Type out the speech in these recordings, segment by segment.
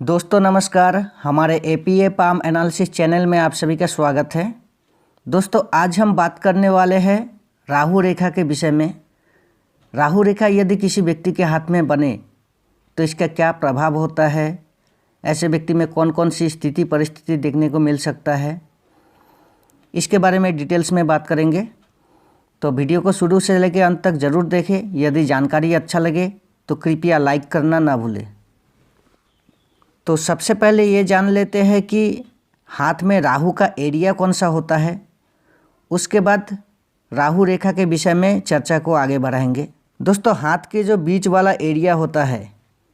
दोस्तों नमस्कार, हमारे एपीए पाम एनालिसिस चैनल में आप सभी का स्वागत है। दोस्तों आज हम बात करने वाले हैं राहु रेखा के विषय में। राहु रेखा यदि किसी व्यक्ति के हाथ में बने तो इसका क्या प्रभाव होता है, ऐसे व्यक्ति में कौन कौन सी स्थिति परिस्थिति देखने को मिल सकता है, इसके बारे में डिटेल्स में बात करेंगे। तो वीडियो को शुरू से लेकर अंत तक ज़रूर देखें। यदि जानकारी अच्छा लगे तो कृपया लाइक करना ना भूलें। तो सबसे पहले ये जान लेते हैं कि हाथ में राहु का एरिया कौन सा होता है। उसके बाद राहु रेखा के विषय में चर्चा को आगे बढ़ाएंगे। दोस्तों हाथ के जो बीच वाला एरिया होता है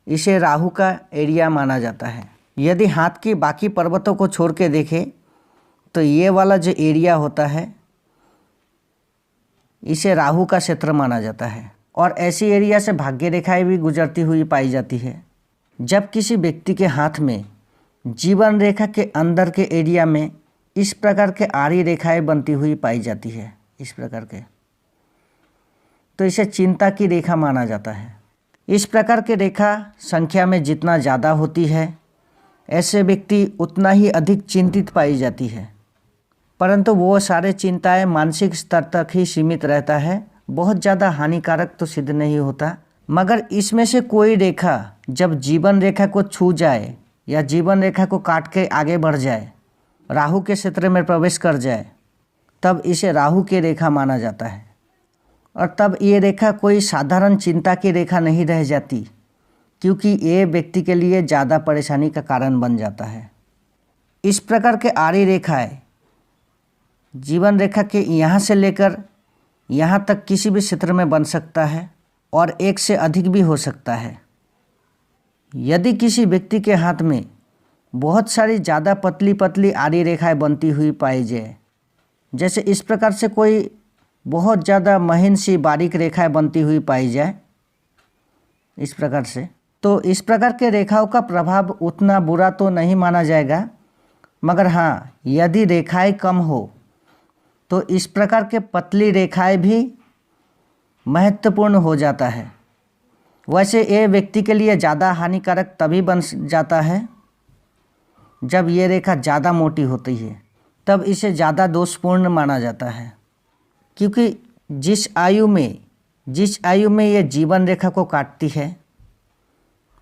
इसे राहु का एरिया माना जाता है। यदि हाथ की बाकी पर्वतों को छोड़ के देखें तो ये वाला जो एरिया होता है इसे राहु का क्षेत्र माना जाता है और ऐसी एरिया से भाग्य रेखाएं भी गुजरती हुई पाई जाती है। जब किसी व्यक्ति के हाथ में जीवन रेखा के अंदर के एरिया में इस प्रकार के आड़ी रेखाएं बनती हुई पाई जाती है, इस प्रकार के, तो इसे चिंता की रेखा माना जाता है। इस प्रकार के रेखा संख्या में जितना ज़्यादा होती है ऐसे व्यक्ति उतना ही अधिक चिंतित पाई जाती है, परंतु वो सारे चिंताएं मानसिक स्तर तक ही सीमित रहता है, बहुत ज़्यादा हानिकारक तो सिद्ध नहीं होता। मगर इसमें से कोई रेखा जब जीवन रेखा को छू जाए या जीवन रेखा को काट के आगे बढ़ जाए, राहु के क्षेत्र में प्रवेश कर जाए, तब इसे राहु की रेखा माना जाता है। और तब ये रेखा कोई साधारण चिंता की रेखा नहीं रह जाती, क्योंकि ये व्यक्ति के लिए ज़्यादा परेशानी का कारण बन जाता है। इस प्रकार के आड़ी रेखाएं जीवन रेखा के यहाँ से लेकर यहाँ तक किसी भी क्षेत्र में बन सकता है और एक से अधिक भी हो सकता है। यदि किसी व्यक्ति के हाथ में बहुत सारी ज़्यादा पतली पतली आड़ी रेखाएं बनती हुई पाई जाए, जैसे इस प्रकार से कोई बहुत ज़्यादा महीन सी बारीक रेखाएं बनती हुई पाई जाए इस प्रकार से, तो इस प्रकार के रेखाओं का प्रभाव उतना बुरा तो नहीं माना जाएगा। मगर हाँ, यदि रेखाएं कम हो तो इस प्रकार के पतली रेखाएं भी महत्वपूर्ण हो जाता है। वैसे ये व्यक्ति के लिए ज़्यादा हानिकारक तभी बन जाता है जब ये रेखा ज़्यादा मोटी होती है, तब इसे ज़्यादा दोषपूर्ण माना जाता है। क्योंकि जिस आयु में ये जीवन रेखा को काटती है,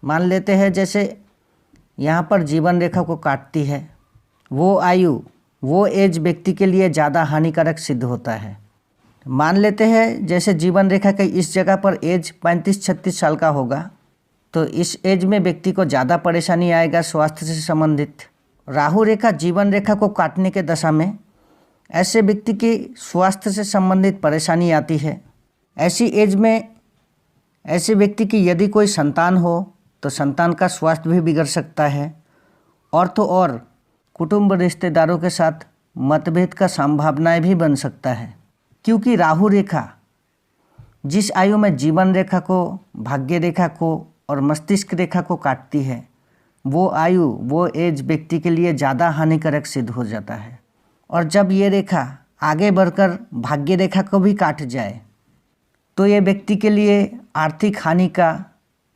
मान लेते हैं जैसे यहाँ पर जीवन रेखा को काटती है, वो आयु वो एज व्यक्ति के लिए ज़्यादा हानिकारक सिद्ध होता है। मान लेते हैं जैसे जीवन रेखा के इस जगह पर एज 35-36 साल का होगा, तो इस एज में व्यक्ति को ज़्यादा परेशानी आएगा स्वास्थ्य से संबंधित। राहु रेखा जीवन रेखा को काटने के दशा में ऐसे व्यक्ति की स्वास्थ्य से संबंधित परेशानी आती है। ऐसी एज में ऐसे व्यक्ति की यदि कोई संतान हो तो संतान का स्वास्थ्य भी बिगड़ सकता है, और तो और कुटुंब रिश्तेदारों के साथ मतभेद का संभावनाएं भी बन सकता है। क्योंकि राहु रेखा जिस आयु में जीवन रेखा को, भाग्य रेखा को और मस्तिष्क रेखा को काटती है, वो आयु वो एज व्यक्ति के लिए ज़्यादा हानिकारक सिद्ध हो जाता है। और जब ये रेखा आगे बढ़कर भाग्य रेखा को भी काट जाए तो ये व्यक्ति के लिए आर्थिक हानि का,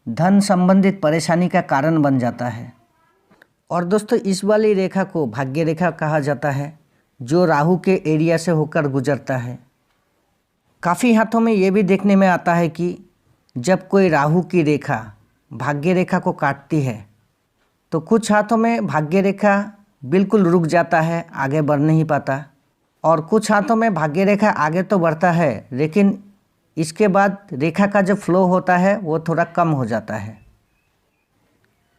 धन संबंधित परेशानी का कारण बन जाता है। और दोस्तों इस वाली रेखा को भाग्य रेखा कहा जाता है, जो राहु के एरिया से होकर गुजरता है। काफ़ी हाथों में ये भी देखने में आता है कि जब कोई राहु की रेखा भाग्य रेखा को काटती है तो कुछ हाथों में भाग्य रेखा बिल्कुल रुक जाता है, आगे बढ़ नहीं पाता, और कुछ हाथों में भाग्य रेखा आगे तो बढ़ता है लेकिन इसके बाद रेखा का जो फ्लो होता है वो थोड़ा कम हो जाता है।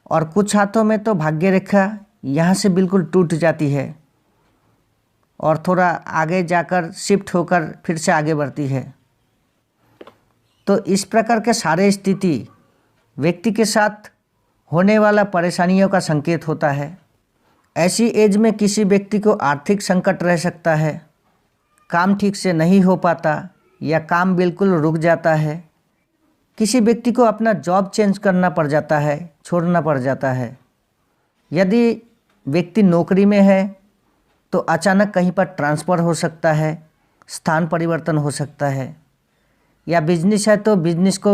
और कुछ हाथों में तो भाग्य रेखा यहाँ से बिल्कुल टूट जाती है और थोड़ा आगे जाकर शिफ्ट होकर फिर से आगे बढ़ती है। तो इस प्रकार के सारे स्थिति व्यक्ति के साथ होने वाला परेशानियों का संकेत होता है। ऐसी एज में किसी व्यक्ति को आर्थिक संकट रह सकता है, काम ठीक से नहीं हो पाता या काम बिल्कुल रुक जाता है। किसी व्यक्ति को अपना जॉब चेंज करना पड़ जाता है, छोड़ना पड़ जाता है। यदि व्यक्ति नौकरी में है तो अचानक कहीं पर ट्रांसफ़र हो सकता है, स्थान परिवर्तन हो सकता है, या बिजनेस है तो बिजनेस को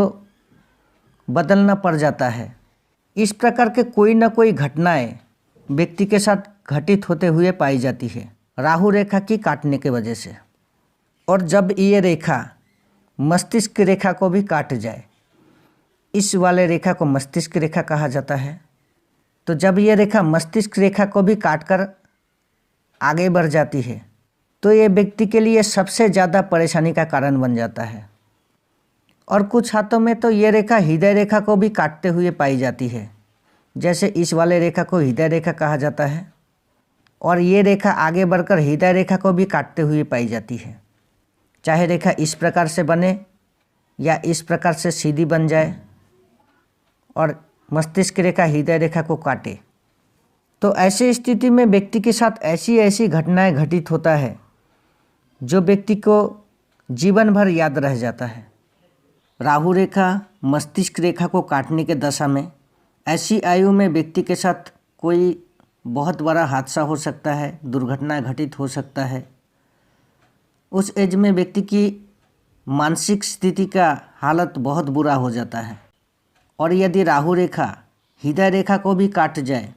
बदलना पड़ जाता है। इस प्रकार के कोई न कोई घटनाएं व्यक्ति के साथ घटित होते हुए पाई जाती है राहु रेखा की काटने के वजह से। और जब ये रेखा मस्तिष्क रेखा को भी काट जाए, इस वाले रेखा को मस्तिष्क रेखा कहा जाता है, तो जब ये रेखा मस्तिष्क रेखा को भी काटकर आगे बढ़ जाती है तो ये व्यक्ति के लिए सबसे ज़्यादा परेशानी का कारण बन जाता है। और कुछ हाथों में तो ये रेखा हृदय रेखा को भी काटते हुए पाई जाती है, जैसे इस वाले रेखा को हृदय रेखा कहा जाता है, और ये रेखा आगे बढ़कर हृदय रेखा को भी काटते हुए पाई जाती है। चाहे रेखा इस प्रकार से बने या इस प्रकार से सीधी बन जाए और मस्तिष्क रेखा हृदय रेखा को काटे, तो ऐसी स्थिति में व्यक्ति के साथ ऐसी ऐसी घटनाएं घटित होता है जो व्यक्ति को जीवन भर याद रह जाता है। राहु रेखा मस्तिष्क रेखा को काटने के दशा में ऐसी आयु में व्यक्ति के साथ कोई बहुत बड़ा हादसा हो सकता है, दुर्घटना घटित हो सकता है। उस एज में व्यक्ति की मानसिक स्थिति का हालत बहुत बुरा हो जाता है। और यदि राहु रेखा हृदय रेखा को भी काट जाए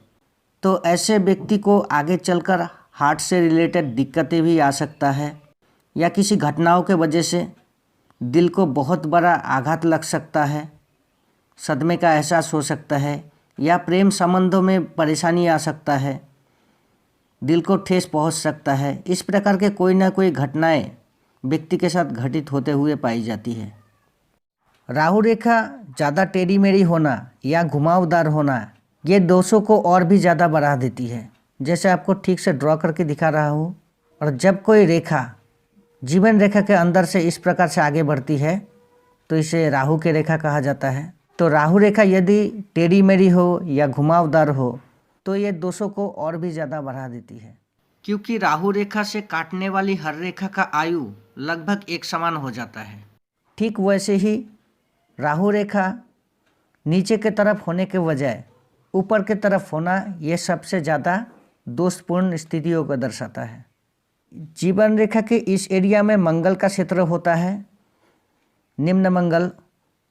तो ऐसे व्यक्ति को आगे चलकर हार्ट से रिलेटेड दिक्कतें भी आ सकता है, या किसी घटनाओं के वजह से दिल को बहुत बड़ा आघात लग सकता है, सदमे का एहसास हो सकता है, या प्रेम संबंधों में परेशानी आ सकता है, दिल को ठेस पहुंच सकता है। इस प्रकार के कोई ना कोई घटनाएं व्यक्ति के साथ घटित होते हुए पाई जाती है। राहु रेखा ज़्यादा टेढ़ी मेढ़ी होना या घुमावदार होना ये दोषों को और भी ज़्यादा बढ़ा देती है, जैसे आपको ठीक से ड्रॉ करके दिखा रहा हूँ। और जब कोई रेखा जीवन रेखा के अंदर से इस प्रकार से आगे बढ़ती है तो इसे राहु की रेखा कहा जाता है। तो राहु रेखा यदि टेढ़ी मेढ़ी हो या घुमावदार हो तो ये दोषों को और भी ज़्यादा बढ़ा देती है, क्योंकि राहु रेखा से काटने वाली हर रेखा का आयु लगभग एक समान हो जाता है। ठीक वैसे ही राहु रेखा नीचे की तरफ होने के बजाय ऊपर की तरफ होना ये सबसे ज़्यादा दोषपूर्ण स्थितियों को दर्शाता है। जीवन रेखा के इस एरिया में मंगल का क्षेत्र होता है, निम्न मंगल,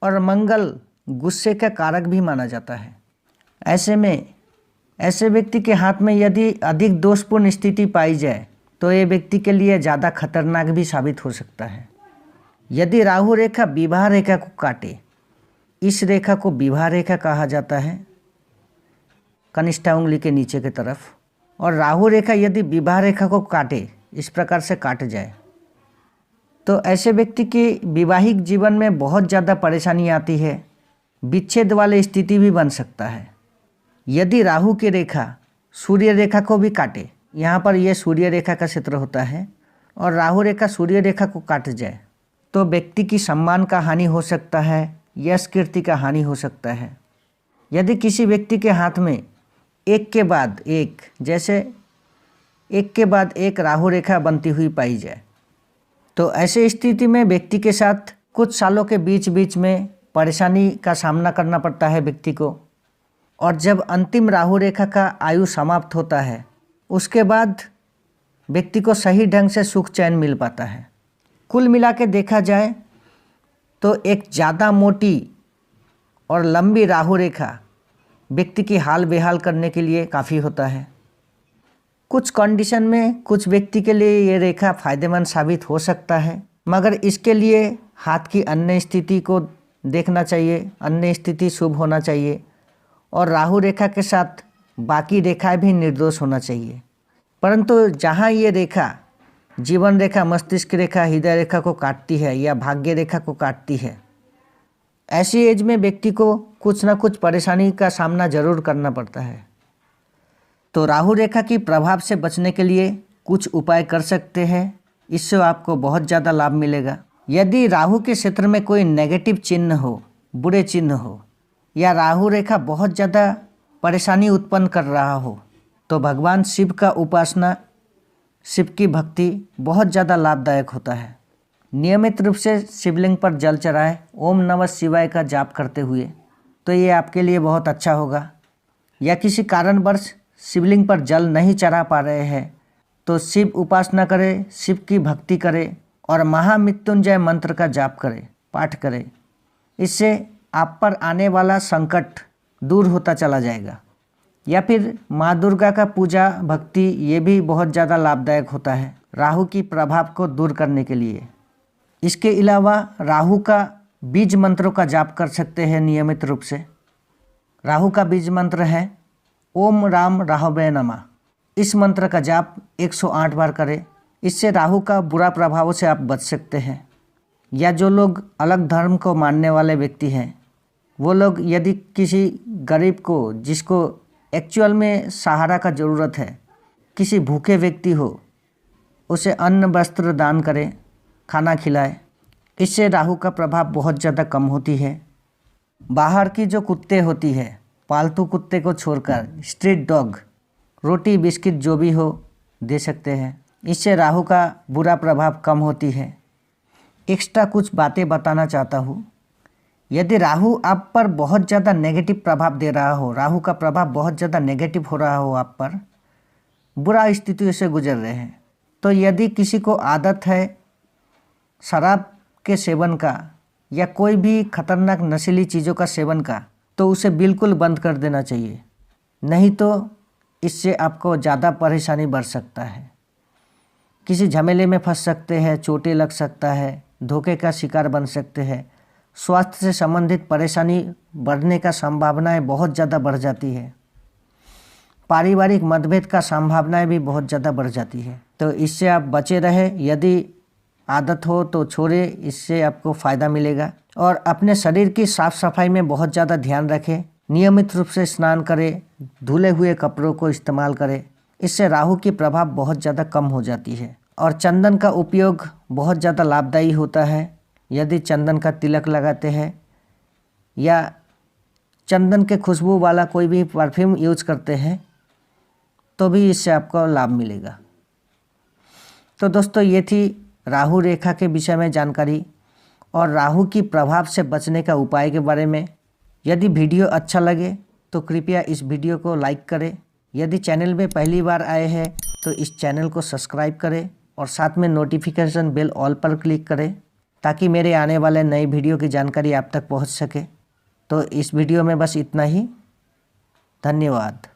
और मंगल गुस्से का कारक भी माना जाता है। ऐसे में ऐसे व्यक्ति के हाथ में यदि अधिक दोषपूर्ण स्थिति पाई जाए तो ये व्यक्ति के लिए ज़्यादा खतरनाक भी साबित हो सकता है। यदि राहु रेखा विवाह रेखा को काटे, इस रेखा को विवाह रेखा कहा जाता है, कनिष्ठा उंगली के नीचे की तरफ, और राहु रेखा यदि विवाह रेखा को काटे, इस प्रकार से काट जाए, तो ऐसे व्यक्ति के वैवाहिक जीवन में बहुत ज़्यादा परेशानी आती है, विच्छेद वाली स्थिति भी बन सकता है। यदि राहु की रेखा सूर्य रेखा को भी काटे, यहाँ पर यह सूर्य रेखा का क्षेत्र होता है, और राहु रेखा सूर्य रेखा को काट जाए तो व्यक्ति की सम्मान का हानि हो सकता है, यश कीर्ति का हानि हो सकता है। यदि किसी व्यक्ति के हाथ में एक के बाद एक, जैसे एक के बाद एक राहु रेखा बनती हुई पाई जाए, तो ऐसे स्थिति में व्यक्ति के साथ कुछ सालों के बीच बीच में परेशानी का सामना करना पड़ता है व्यक्ति को। और जब अंतिम राहु रेखा का आयु समाप्त होता है, उसके बाद व्यक्ति को सही ढंग से सुख चैन मिल पाता है। कुल मिला के देखा जाए तो एक ज़्यादा मोटी और लंबी राहु रेखा व्यक्ति की हाल बेहाल करने के लिए काफ़ी होता है। कुछ कंडीशन में कुछ व्यक्ति के लिए ये रेखा फ़ायदेमंद साबित हो सकता है, मगर इसके लिए हाथ की अन्य स्थिति को देखना चाहिए, अन्य स्थिति शुभ होना चाहिए, और राहु रेखा के साथ बाकी रेखाएं भी निर्दोष होना चाहिए। परंतु जहाँ ये रेखा जीवन रेखा, मस्तिष्क रेखा, हृदय रेखा को काटती है या भाग्य रेखा को काटती है, ऐसी एज में व्यक्ति को कुछ ना कुछ परेशानी का सामना जरूर करना पड़ता है। तो राहु रेखा की प्रभाव से बचने के लिए कुछ उपाय कर सकते हैं, इससे आपको बहुत ज़्यादा लाभ मिलेगा। यदि राहु के क्षेत्र में कोई नेगेटिव चिन्ह हो, बुरे चिन्ह हो, या राहु रेखा बहुत ज़्यादा परेशानी उत्पन्न कर रहा हो, तो भगवान शिव का उपासना, शिव की भक्ति बहुत ज़्यादा लाभदायक होता है। नियमित रूप से शिवलिंग पर जल चढ़ाएं, ओम नमः शिवाय का जाप करते हुए, तो ये आपके लिए बहुत अच्छा होगा। या किसी कारणवश शिवलिंग पर जल नहीं चढ़ा पा रहे हैं तो शिव उपासना करें, शिव की भक्ति करें और महामृत्युंजय मंत्र का जाप करें, पाठ करें। इससे आप पर आने वाला संकट दूर होता चला जाएगा। या फिर माँ दुर्गा का पूजा भक्ति ये भी बहुत ज़्यादा लाभदायक होता है राहु की प्रभाव को दूर करने के लिए। इसके अलावा राहु का बीज मंत्रों का जाप कर सकते हैं नियमित रूप से। राहु का बीज मंत्र है ओम राम राहवे नमः। इस मंत्र का जाप 108 बार करें। इससे राहु का बुरा प्रभावों से आप बच सकते हैं। या जो लोग अलग धर्म को मानने वाले व्यक्ति हैं, वो लोग यदि किसी गरीब को जिसको एक्चुअल में सहारा का ज़रूरत है, किसी भूखे व्यक्ति हो, उसे अन्न वस्त्र दान करें, खाना खिलाए। इससे राहु का प्रभाव बहुत ज़्यादा कम होती है। बाहर की जो कुत्ते होती है, पालतू कुत्ते को छोड़कर स्ट्रीट डॉग रोटी बिस्किट जो भी हो दे सकते हैं। इससे राहु का बुरा प्रभाव कम होती है। एक्स्ट्रा कुछ बातें बताना चाहता हूँ। यदि राहु आप पर बहुत ज़्यादा नेगेटिव प्रभाव दे रहा हो, राहु का प्रभाव बहुत ज़्यादा नेगेटिव हो रहा हो, आप पर बुरा स्थितियों से गुजर रहे हैं, तो यदि किसी को आदत है शराब के सेवन का या कोई भी खतरनाक नशीली चीज़ों का सेवन का, तो उसे बिल्कुल बंद कर देना चाहिए। नहीं तो इससे आपको ज़्यादा परेशानी बढ़ सकता है। किसी झमेले में फंस सकते हैं, चोटें लग सकता है, धोखे का शिकार बन सकते हैं। स्वास्थ्य से संबंधित परेशानी बढ़ने का संभावनाएं बहुत ज़्यादा बढ़ जाती है। पारिवारिक मतभेद का संभावनाएं भी बहुत ज़्यादा बढ़ जाती है। तो इससे आप बचे रहे। यदि आदत हो तो छोड़े, इससे आपको फ़ायदा मिलेगा। और अपने शरीर की साफ़ सफाई में बहुत ज़्यादा ध्यान रखें। नियमित रूप से स्नान करें, धुले हुए कपड़ों को इस्तेमाल करें। इससे राहु की प्रभाव बहुत ज़्यादा कम हो जाती है। और चंदन का उपयोग बहुत ज़्यादा लाभदायी होता है। यदि चंदन का तिलक लगाते हैं या चंदन के खुशबू वाला कोई भी परफ्यूम यूज करते हैं, तो भी इससे आपको लाभ मिलेगा। तो दोस्तों, ये थी राहु रेखा के विषय में जानकारी और राहु की प्रभाव से बचने का उपाय के बारे में। यदि वीडियो अच्छा लगे तो कृपया इस वीडियो को लाइक करें। यदि चैनल में पहली बार आए हैं तो इस चैनल को सब्सक्राइब करें और साथ में नोटिफिकेशन बेल ऑल पर क्लिक करें, ताकि मेरे आने वाले नए वीडियो की जानकारी आप तक पहुंच सके। तो इस वीडियो में बस इतना ही। धन्यवाद।